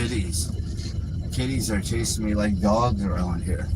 kitties. Kitties are chasing me like dogs around here.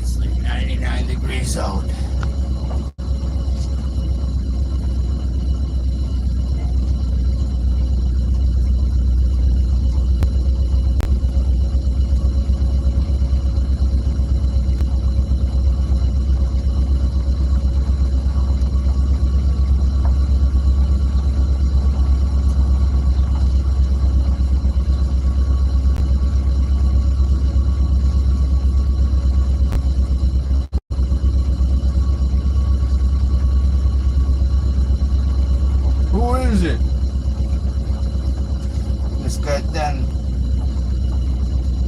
It's like 99 degrees out. Who is it? Just got done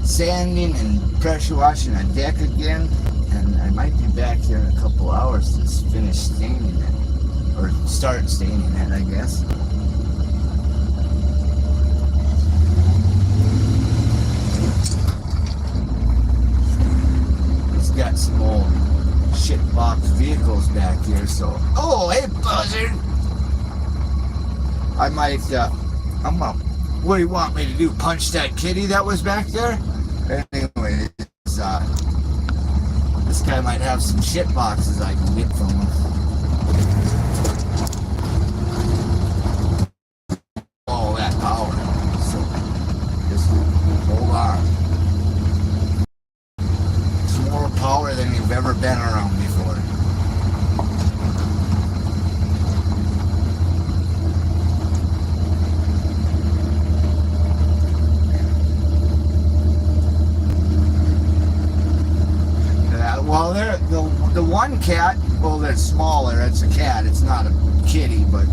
sanding and pressure washing a deck again, and I might be back here in a couple hours to finish staining it, or start staining it, I guess. He's got some old shitbox vehicles back here, so... Oh, hey, buzzard! I might, what do you want me to do? Punch that kitty that was back there? Anyway, this guy might have some shit boxes I can get from him. Oh, that power. So, just hold on. It's more power than you've ever been around before. Well, the one cat, well, that's smaller. It's a cat. It's not a kitty, but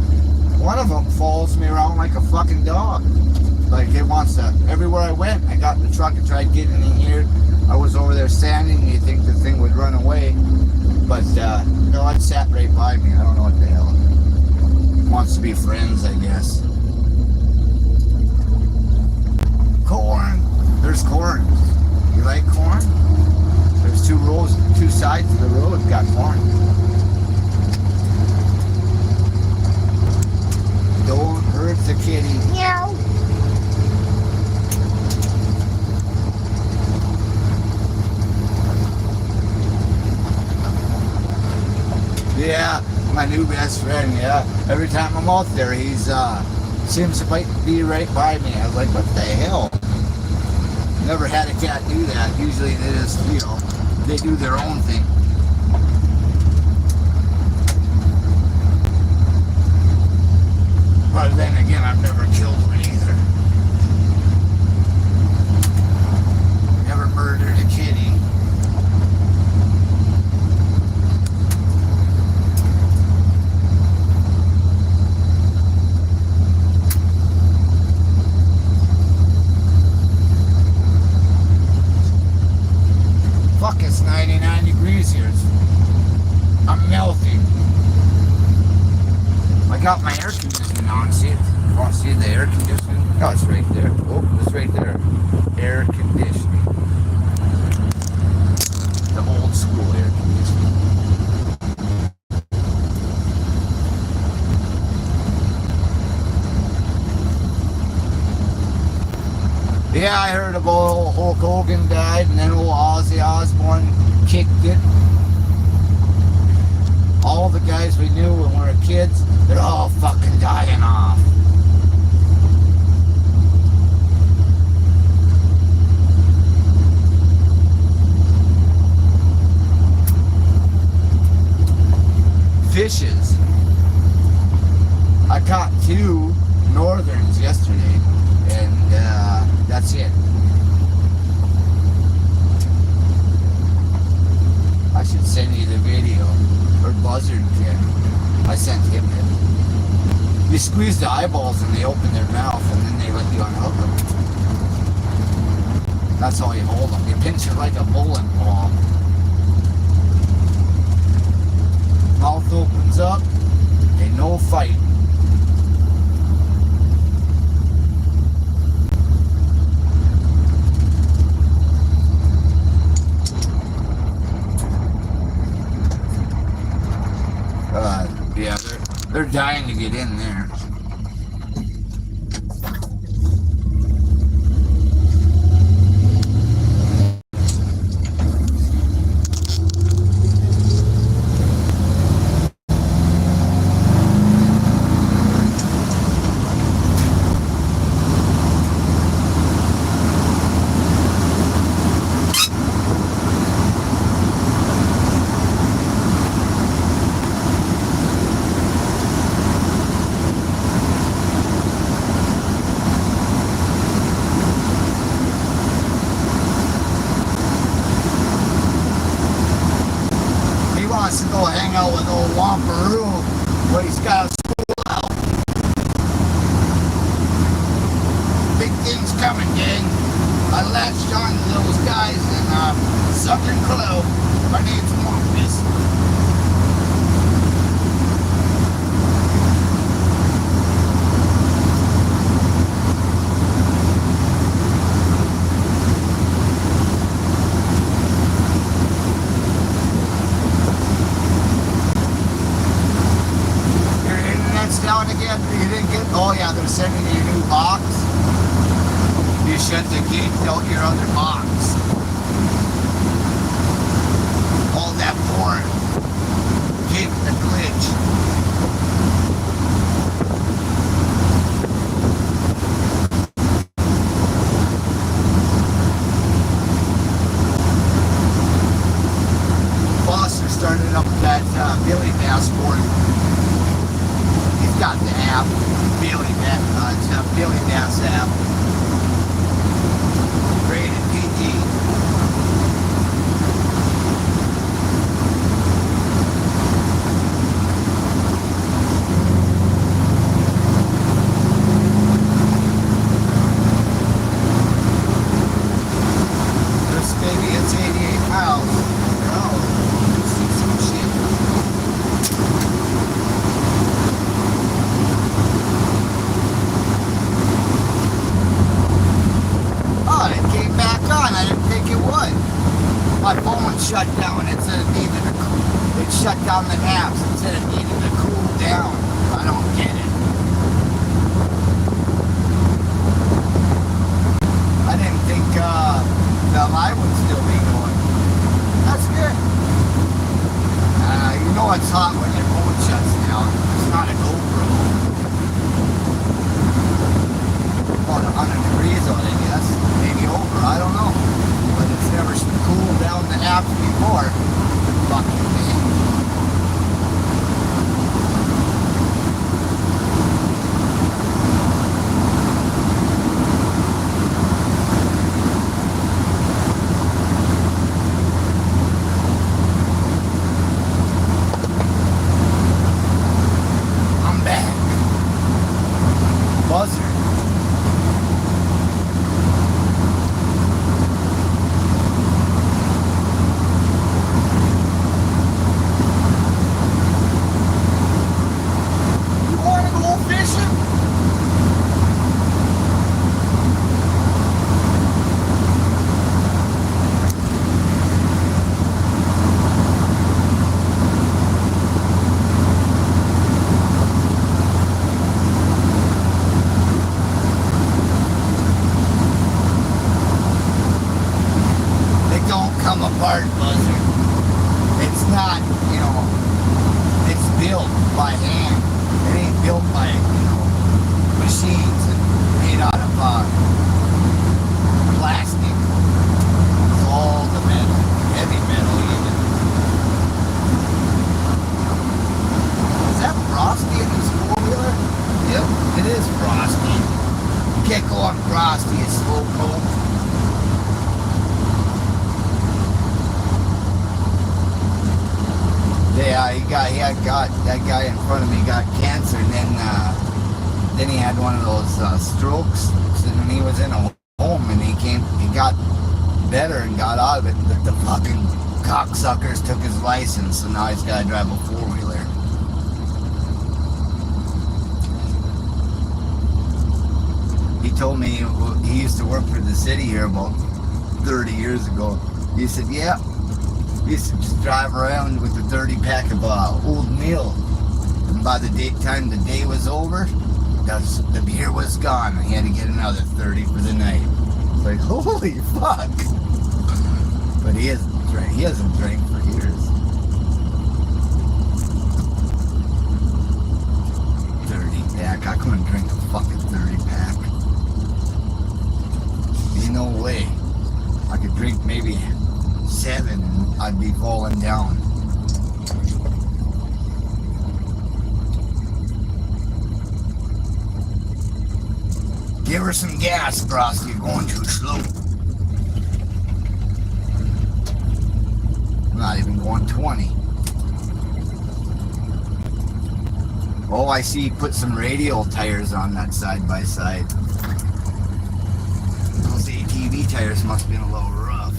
one of them follows me around like a fucking dog. Like it wants to. Everywhere I went, I got in the truck and tried getting in here. I was over there sanding. You think the thing would run away, but no, it sat right by me. I don't know what the hell. Wants to be friends, I guess. Corn. There's corn. You like corn? There's two sides of the road got corn. Don't hurt the kitty. Meow. Yeah, my new best friend, yeah. Every time I'm out there, he's seems to be right by me. I was like, what the hell? Never had a cat do that. Usually they just, you know, they do their own thing. But then again, I've never killed one either. Never murdered a kitty. Fuck, it's 99 degrees here. I'm melting. I got my air conditioning on. See it? You want to see the air conditioning? Oh, it's right there. Oh, it's right there. Air conditioning. The old school air conditioning. Yeah, I heard about old Hulk Hogan died, and then old Ozzy Osbourne kicked it. All the guys we knew when we were kids, they're all fucking dying off. Fishes. I caught 2 northerns yesterday, and that's it. I should send you the video, or Buzzard can. I sent him in. You squeeze the eyeballs and they open their mouth and then they let you unhook them. That's how you hold them. You pinch it like a bowling ball. Mouth opens up and no fight. Yeah, they're dying to get in there. Wants to go hang out with old Wamperoo, but he's got a school out. Big things coming, gang. I latched on to those guys in Southern Club. My name's Marcus. Down again, you didn't get, oh yeah, they're sending you a new box. You shut the gate out your other box. All that porn gave the glitch. Foster started up that Billy Passport. Got the app, it's a Billy Bass app, rated PG. This baby, it's 88 miles. Oh, see some shit. I didn't think it would. My phone shut down. It said it needed to cool. It shut down the apps. It said it needed to cool down. I don't get it. I didn't think the live would still be going. That's good. You know it's hot when your phone shuts down. It's not a GoPro. About 100 degrees on it, I guess. Maybe over, I don't know. But it's never cooled down the apps before. Fucking thing. I'm back. Buzzer. Apart, Buzzer. It's not, you know, it's built by hand. It ain't built by, you know, machines and made out of plastic. It's all the metal, heavy metal even. Is that Frosty in this four-wheeler? Yep, it is Frosty. You can't go on Frosty, it's slow coke. They Yeah, he got that guy in front of me got cancer, and then he had one of those strokes, and he was in a home, and he got better and got out of it. But the fucking cocksuckers took his license, so now he's got to drive a 4-wheeler. He told me he used to work for the city here about 30 years ago. He said, yeah, he used to just drive around with a 30-pack of old meal. And by the time the day was over, the beer was gone. He had to get another 30 for the night. It's like, holy fuck. But he hasn't drank for years. 30-pack. I couldn't drink a fucking 30-pack. There's no way. I could drink maybe 7 and I'd be falling down. Give her some gas, Frosty. You're going too slow. I'm not even going 20. Oh, I see he put some radial tires on that side-by-side. Those ATV tires must have been a little rough.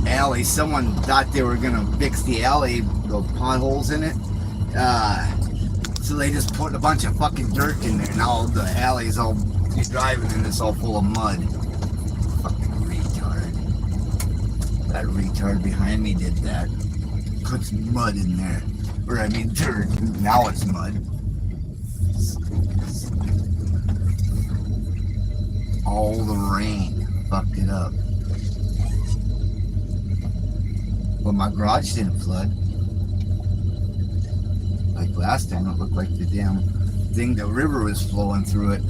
Alley, someone thought they were gonna fix the alley, the potholes in it. So they just put a bunch of fucking dirt in there. Now the alley's all, you're driving and it's all full of mud. Fucking retard. That retard behind me did that. Put some mud in there. Or I mean dirt. Now it's mud. All the rain fucked it up. But my garage didn't flood. Like last time, it looked like the damn thing, the river was flowing through it.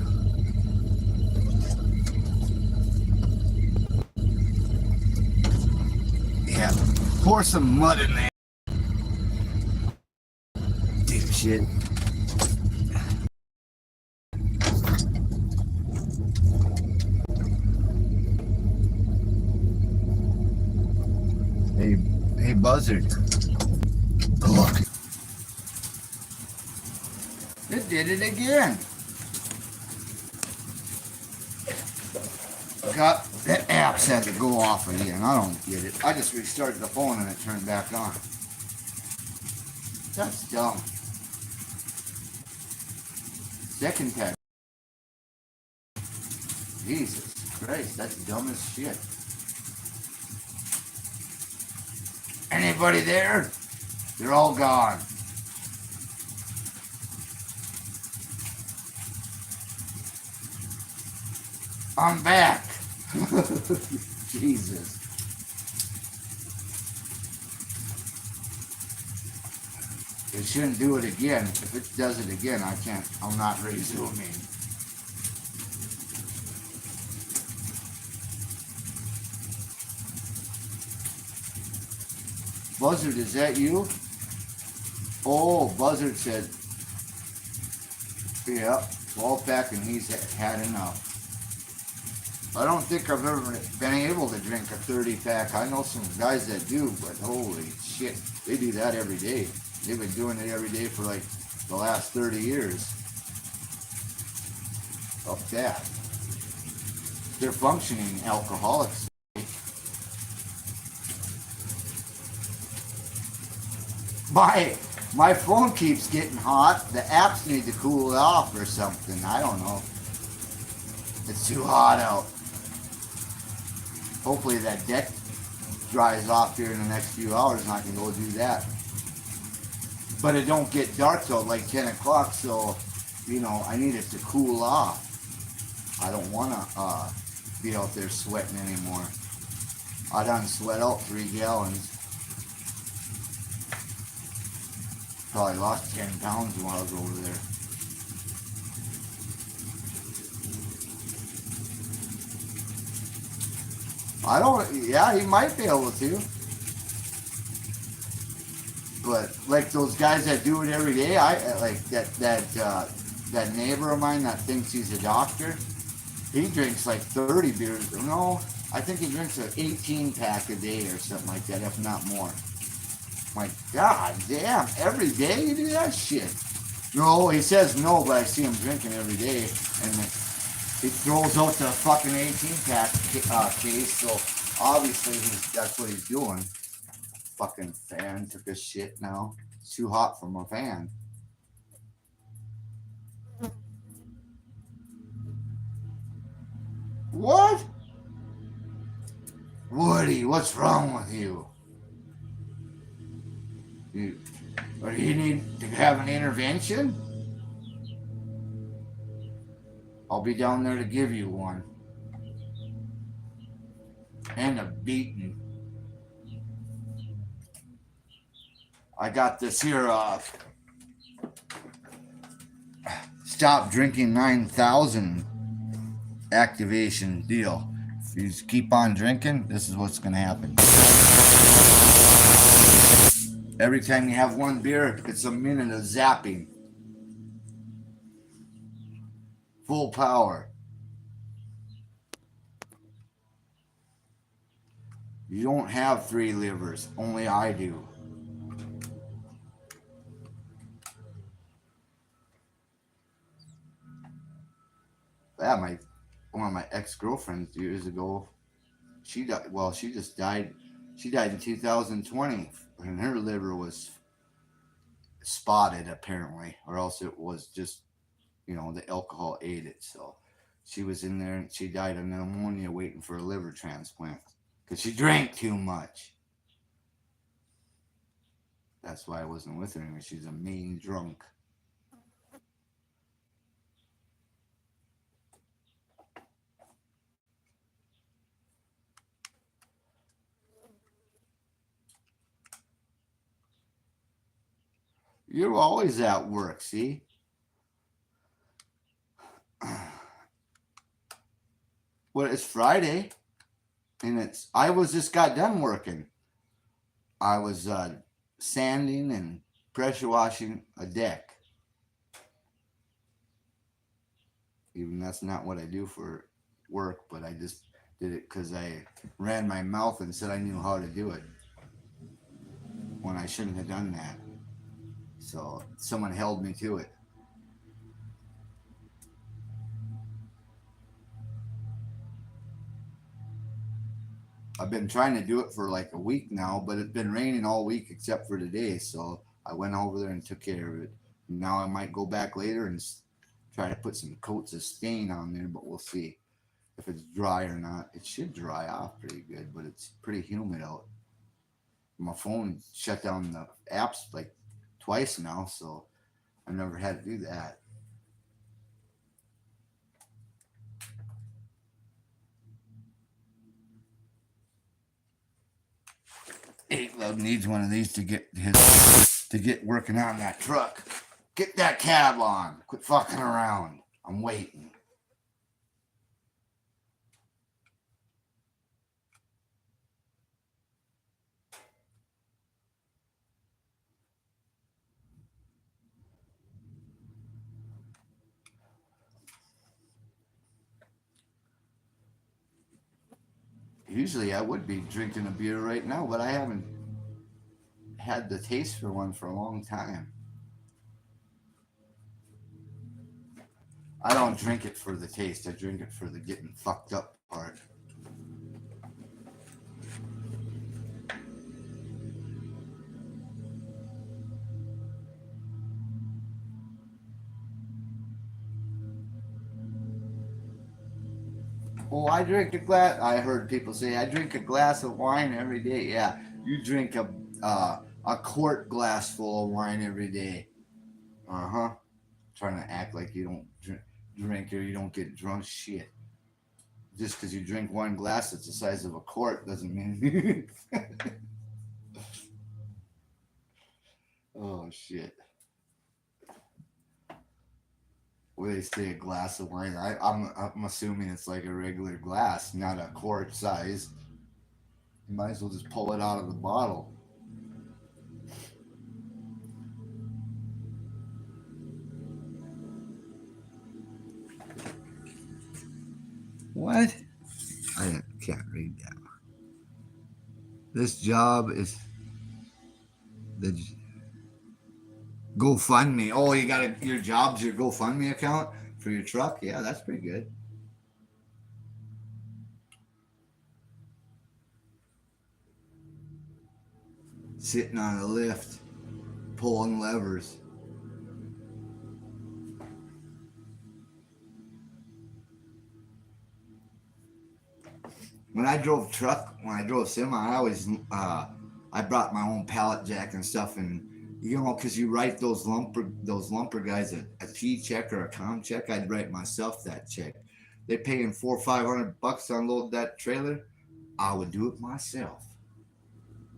Yeah, pour some mud in there. Dipshit. Hey, Buzzard. Look. It did it again. Got the apps had to go off again. I don't get it. I just restarted the phone and it turned back on. That's dumb. Second tag. Jesus Christ, that's dumb as shit. Anybody there? They're all gone. I'm back. Jesus. It shouldn't do it again. If it does it again, I'm not resuming. Buzzard, is that you? Oh, Buzzard said, yeah, 12-pack and he's had enough. I don't think I've ever been able to drink a 30-pack. I know some guys that do, but holy shit, they do that every day. They've been doing it every day for like the last 30 years. Up that. They're functioning alcoholics. My phone keeps getting hot. The apps need to cool it off or something. I don't know. It's too hot out. Hopefully that deck dries off here in the next few hours and I can go do that. But it don't get dark till like 10 o'clock, so, you know, I need it to cool off. I don't want to be out there sweating anymore. I done sweat out 3 gallons. Probably lost 10 pounds while I was over there. I don't, yeah, he might be able to. But like those guys that do it every day, I like that neighbor of mine that thinks he's a doctor. He drinks like 30 beers. No, I think he drinks an 18 pack a day or something like that, if not more. My God damn, every day you do that shit? No, he says no, but I see him drinking every day, and he throws out the fucking 18 pack case, so obviously that's what he's doing. Fucking fan took a shit now. It's too hot for my fan. What? Woody, what's wrong with you? Or do you need to have an intervention? I'll be down there to give you one. And a beating. I got this here, stop drinking 9,000 activation deal. If you just keep on drinking, this is what's going to happen. Every time you have one beer, it's a minute of zapping. Full power. You don't have 3 livers, only I do. Yeah, one of my ex-girlfriends years ago, she died. Well, she just died. She died in 2020, and her liver was spotted apparently, or else it was just, the alcohol ate it. So she was in there, and she died of pneumonia waiting for a liver transplant because she drank too much. That's why I wasn't with her anymore. She's a mean drunk. You're always at work, see? Well, it's Friday, and I just got done working. I was sanding and pressure washing a deck. Even that's not what I do for work, but I just did it because I ran my mouth and said I knew how to do it when I shouldn't have done that. So someone held me to it. I've been trying to do it for like a week now, but it's been raining all week except for today. So I went over there and took care of it. Now I might go back later and try to put some coats of stain on there, but we'll see if it's dry or not. It should dry off pretty good, but it's pretty humid out. My phone shut down the apps like twice now, so I've never had to do that. Eight Love needs one of these to get working on that truck. Get that cab on. Quit fucking around. I'm waiting. Usually I would be drinking a beer right now, but I haven't had the taste for one for a long time. I don't drink it for the taste. I drink it for the getting fucked up part. Oh, I drink a glass. I heard people say I drink a glass of wine every day. Yeah, you drink a quart glass full of wine every day. Trying to act like you don't drink or you don't get drunk. Shit. Just because you drink one glass that's the size of a quart doesn't mean. Oh shit. What do they say? A glass of wine? I'm assuming it's like a regular glass, not a quart size. You might as well just pull it out of the bottle. What? I can't read. This job is the GoFundMe. Oh, you got your job's your GoFundMe account for your truck? Yeah, that's pretty good. Sitting on a lift, pulling levers. When I drove semi, I always I brought my own pallet jack and stuff, and because you write those lumper guys a T check or a com check, I'd write myself that check. They paying $400-500 to unload that trailer. I would do it myself.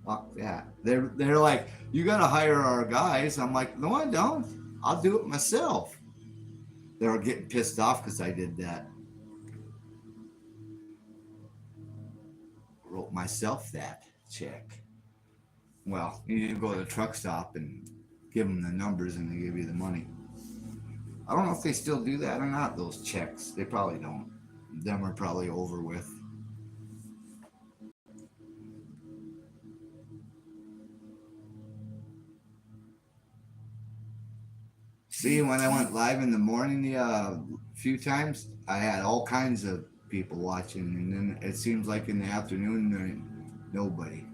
Fuck that. They're like, you gotta hire our guys. I'm like, no, I don't. I'll do it myself. They were getting pissed off because I did that. Wrote myself that check. Well, you need to go to the truck stop and give them the numbers and they give you the money. I don't know if they still do that or not, those checks. They probably don't. Them are probably over with. See, when I went live in the morning a few times, I had all kinds of people watching, and then it seems like in the afternoon, there ain't nobody.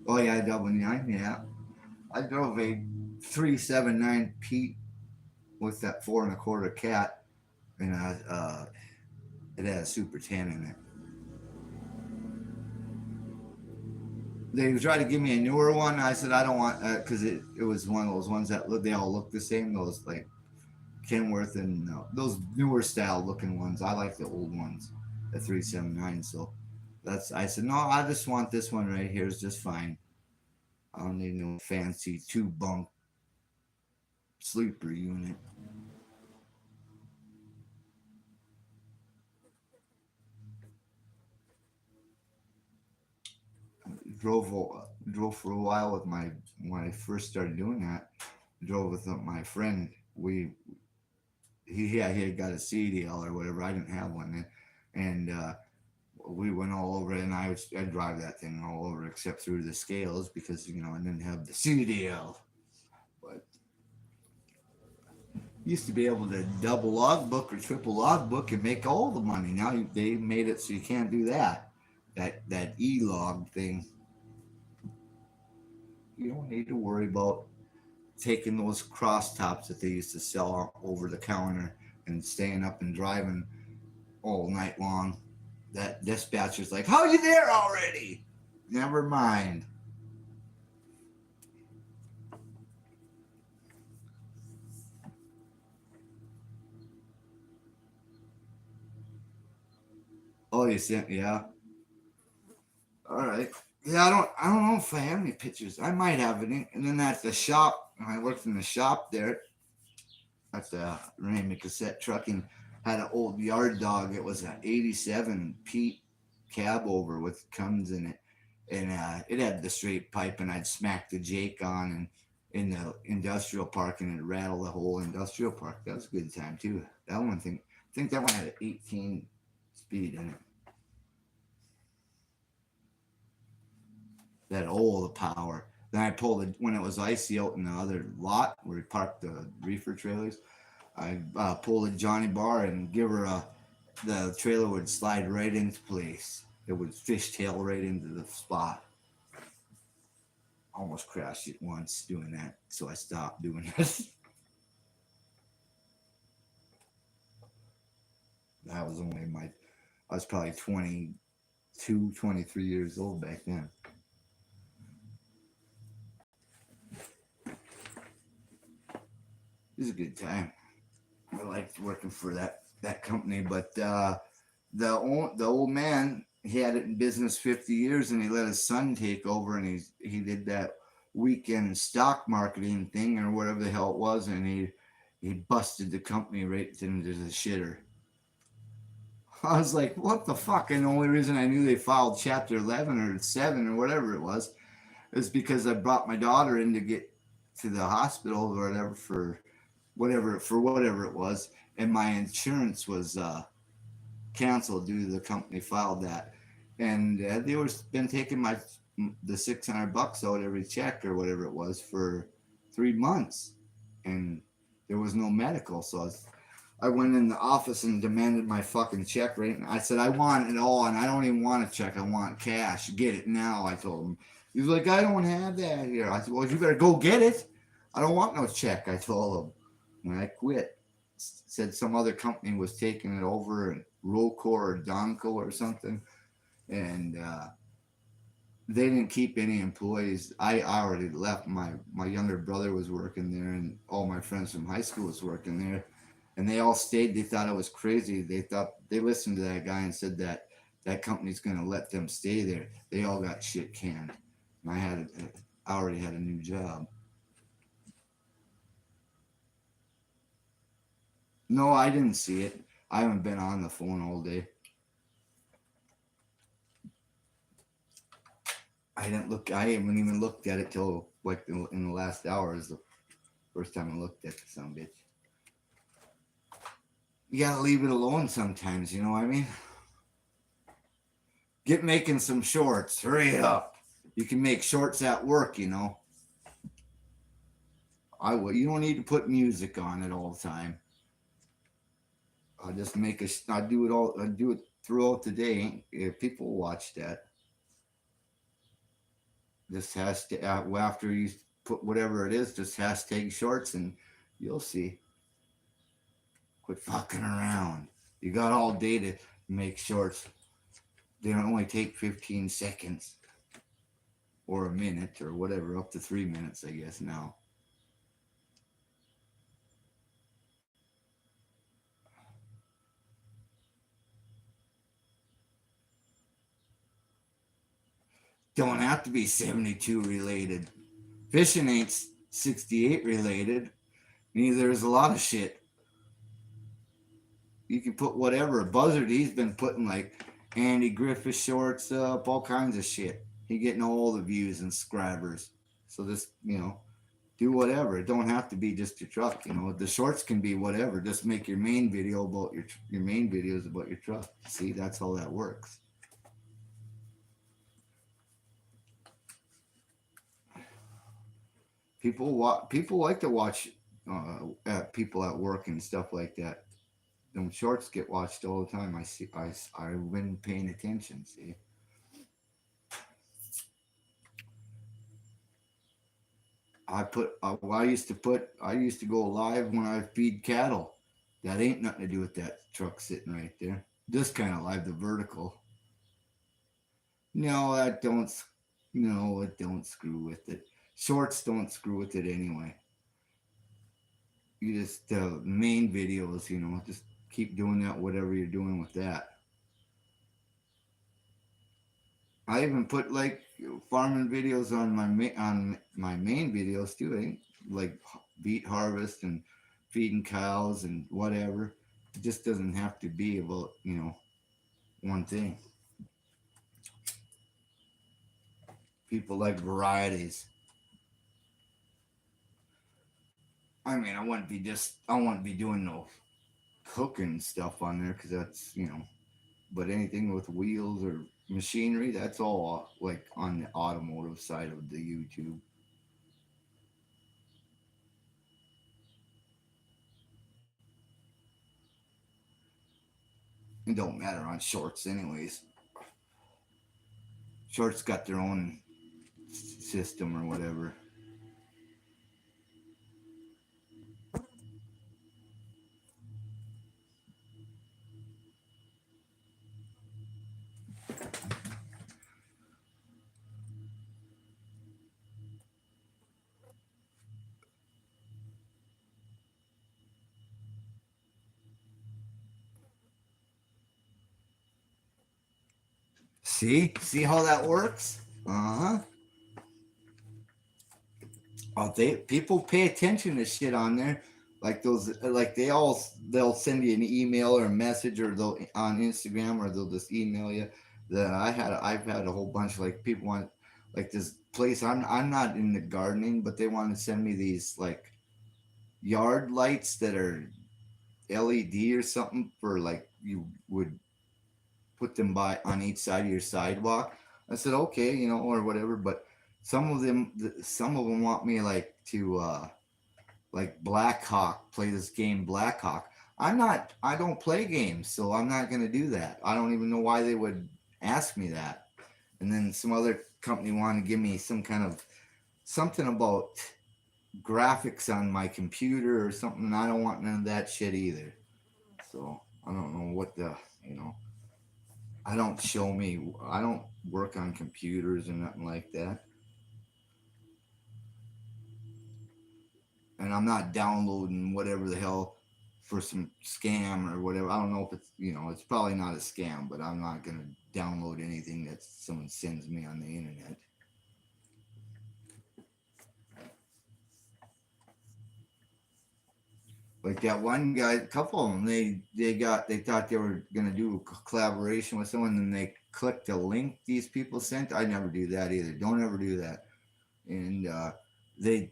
Oh yeah, double nine, yeah. I drove a 379 Pete with that 4 1/4 cat, and it had a Super 10 in it. They tried to give me a newer one. I said I don't want that because it was one of those ones that they all look the same. Those like Kenworth and those newer style looking ones. I like the old ones, the 379. So I said no. I just want this one right here. Is just fine. I don't need no fancy 2 bunk sleeper unit. Drove for a while with when I first started doing that. Drove with my friend. He had got a CDL or whatever. I didn't have one then, and we went all over it. And I drive that thing all over except through the scales because I didn't have the CDL. But used to be able to double logbook or triple logbook and make all the money. Now they made it so you can't do that. That e-log thing. You don't need to worry about taking those cross tops that they used to sell over the counter and staying up and driving all night long. That dispatcher's like, "How are you there already?" Never mind. Oh, you sent, yeah. All right. Yeah, I don't know if I have any pictures. I might have any. And then at the shop, when I worked in the shop there at the Raymond Cassette Trucking, had an old yard dog. It was an '87 Pete cab over with cones in it, and it had the straight pipe. And I'd smack the Jake on and in the industrial park, and it'd rattle the whole industrial park. That was a good time too. That one thing, I think that one had an 18 speed in it. That all the power. Then I pulled it when it was icy out in the other lot where we parked the reefer trailers. I pulled a Johnny bar and give her the trailer would slide right into place. It would fishtail right into the spot. Almost crashed it once doing that, so I stopped doing it. That was I was probably 22, 23 years old back then. It was a good time. I liked working for that company, but the old man, he had it in business 50 years, and he let his son take over, and he did that weekend stock marketing thing or whatever the hell it was, and he busted the company right into the shitter. I was like, what the fuck? And the only reason I knew they filed Chapter 11 or 7 or whatever it was is because I brought my daughter in to get to the hospital or whatever for whatever it was, and my insurance was canceled due to the company filed that, and they were been taking the $600 out every check or whatever it was for 3 months, and there was no medical. So I went in the office and demanded my fucking check right. And I said I want it all, and I don't even want a check. I want cash. Get it now. I told him. He was like, I don't have that here. I said, well, you better go get it. I don't want no check. I told him, and I quit. Said some other company was taking it over, and Roco or Donco or something, and they didn't keep any employees. I already left. My younger brother was working there, and all my friends from high school was working there, and they all stayed. They thought I was crazy. They listened to that guy and said that that company's going to let them stay there. They all got shit canned, and I already had a new job. No, I didn't see it. I haven't been on the phone all day. I didn't look. I haven't even looked at it till like in the last hour. Is the first time I looked at the son bitch. You gotta leave it alone sometimes. You know what I mean? Get making some shorts. Hurry up. You can make shorts at work. You know. I will. You don't need to put music on it all the time. I'll just make a. I do it all. I do it throughout the day. If people watch that, just hashtag after you put whatever it is, just hashtag shorts, and you'll see. Quit fucking around. You got all day to make shorts. They don't only take 15 seconds or a minute or whatever, up to 3 minutes, I guess now. Don't have to be 72 related. Fishing ain't 68 related. Neither is a lot of shit. You can put whatever. Buzzard, he's been putting like Andy Griffith shorts up, all kinds of shit. He getting all the views and subscribers. So this, do whatever. It don't have to be just your truck. The shorts can be whatever. Just make your main video about your main videos about your truck. See, that's how that works. People like to watch at people at work and stuff like that. Them shorts get watched all the time. I see. I've been paying attention. See. I used to go live when I feed cattle. That ain't nothing to do with that truck sitting right there. Just kind of live the vertical. No, that don't. No, it don't screw with it. Shorts don't screw with it anyway. You just main videos, just keep doing that. Whatever you're doing with that. I even put like farming videos on my main videos too, like beet harvest and feeding cows and whatever. It just doesn't have to be about one thing. People like varieties. I mean, I wouldn't be doing no cooking stuff on there because that's but anything with wheels or machinery, that's all like on the automotive side of the YouTube. It don't matter on shorts, anyways. Shorts got their own system or whatever. See how that works? Uh huh. Oh, people pay attention to shit on there, like those, like they'll send you an email or a message, or they'll on Instagram, or they'll just email you. I've had a whole bunch, like people want like this place. I'm not into gardening, but they want to send me these like yard lights that are LED or something for like you would put them by on each side of your sidewalk. I said, okay, you know, or whatever. But some of them want me like to like Blackhawk, play this game Blackhawk. I don't play games, so I'm not gonna do that. I don't even know why they would ask me that. And then some other company wanted to give me some kind of something about graphics on my computer or something. I don't want none of that shit either. So I don't know what the, you know, I don't work on computers or nothing like that. And I'm not downloading whatever the hell for some scam or whatever. I don't know if it's, you know, it's probably not a scam, but I'm not going to download anything that someone sends me on the internet. Like that one guy, a couple of them, they thought they were gonna do a collaboration with someone, and they clicked a link these people sent. I never do that either. Don't ever do that. And they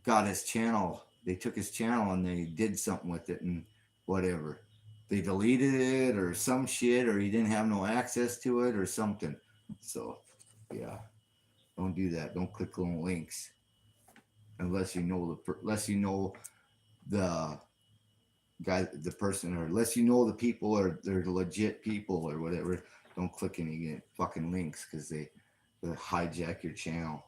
got his channel. They took his channel and they did something with it and whatever. They deleted it or some shit, or he didn't have no access to it or something. So yeah, don't do that. Don't click on links unless you know unless you know the guy, the person, or unless you know the people or they're legit people or whatever. Don't click any fucking links because they hijack your channel.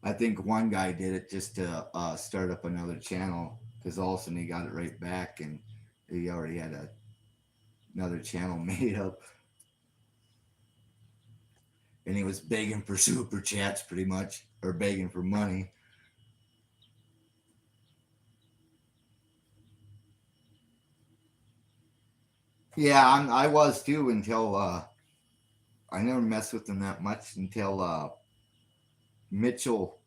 I think one guy did it just to start up another channel because all of a sudden he got it right back and he already had another channel made up. And he was begging for super chats pretty much, or begging for money. Yeah, I was too until I never messed with them that much until Mitchell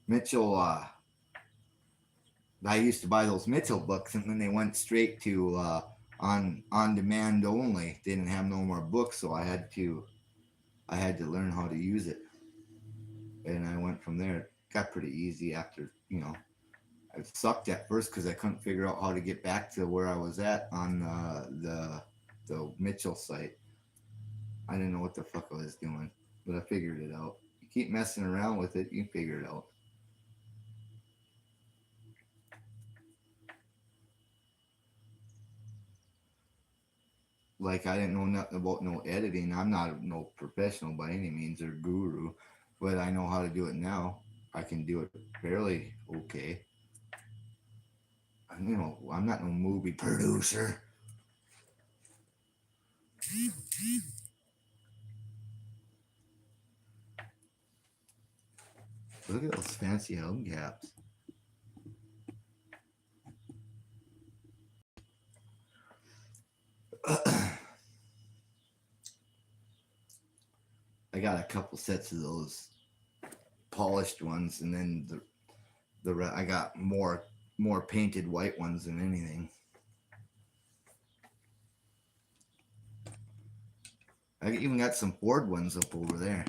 Mitchell. I used to buy those Mitchell books, and then they went straight to on demand only. They didn't have no more books, so I had to learn how to use it, and I went from there. It got pretty easy after, you know. I sucked at first because I couldn't figure out how to get back to where I was at on the Mitchell site. I didn't know what the fuck I was doing, but I figured it out. You keep messing around with it, you figure it out. Like I didn't know nothing about no editing. I'm not no professional by any means or guru, but I know how to do it now. I can do it fairly okay. You know, I'm not no movie producer. Look at those fancy hubcaps. I got a couple sets of those polished ones, and then I got more painted white ones than anything. I even got some Ford ones up over there.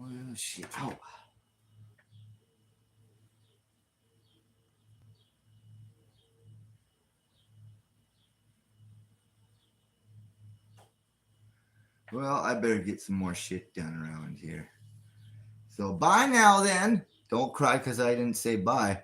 Oh shit! Ow. Well, I better get some more shit done around here. So bye now then. Don't cry because I didn't say bye.